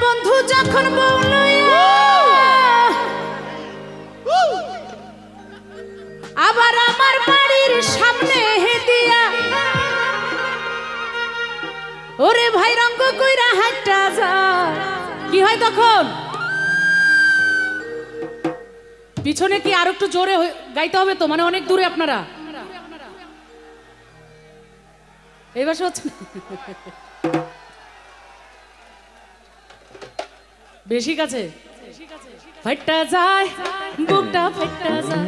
বন্ধু যখন বললো আবার আমার বাড়ির সামনে দিয়া ওরে ভাই রঙ্গ কইরা হাঁটা যায় কি হয় তখন পিছনে কি আর একটু জোরে গাইতে হবে তো মানে অনেক দূরে আপনারা এই ভাষা হচ্ছে বেশি কাছে ফাইটা যায় বুকটা ফাইটা যায়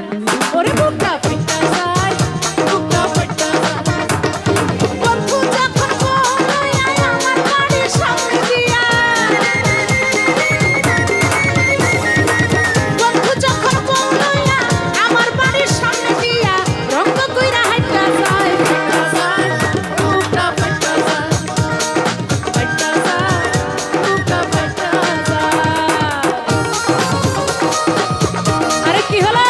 ওরে বুকটা ফাইটা যায় বুকটা ফাইটা যায় বন্ধু যখন বললো আমার বাড়ির সামনে দিয়া বন্ধু যখন বললো আমার বাড়ির সামনে দিয়া রঙ্গ কইরা হাইটা যায় ফাইটা যায় বুকটা ফাইটা যায় ফাইটা যায় বুকটা ফাইটা যায় আরে কি হলো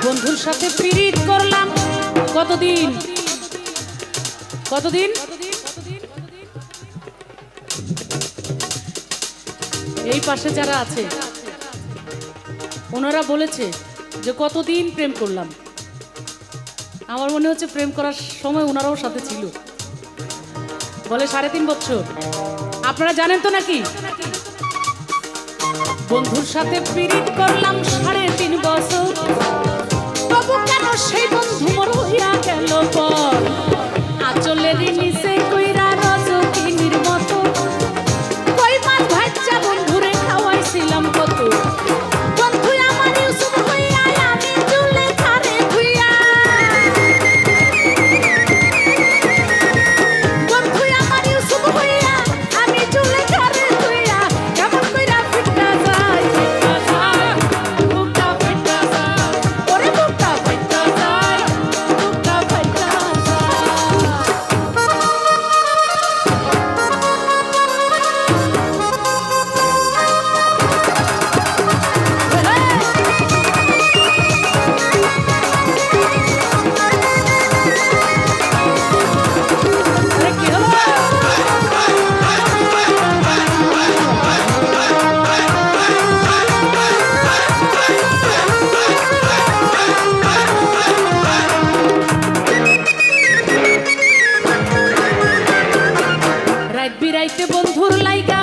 বন্ধুর সাথে পিরিত করলাম কতদিন কতদিন এই পাশে যারা আছে ওনারা বলেছে যে কতদিন প্রেম করলাম আমার মনে হচ্ছে প্রেম করার সময় ওনারাও সাথে ছিল বলে 3.5 বছর আপনারা জানেন তো নাকি বন্ধুর সাথে পিরিত করলাম 3.5 বছর তবু কেন সেই বন্ধু মোর হইয়া গেল পর আঁচলের নিচে কইরা রজকিনীর মতো কই মাছ ভাজা বন্ধুরে খাওয়াইছিলাম কত বন্ধু আমার ইউসুফ হইয়া আমি চুলে খারে ধুইয়া বন্ধু আমার ইউসুফ হইয়া আমি চুলে খারে ধুইয়া কেমন কইরা ফিটা যায় বুকটা ফিটা যায় ওরে বুকটা ফিটা যায় বুকটা ফিটা আরে কি হলো রাত বিরাইতে বন্ধুর লাইগা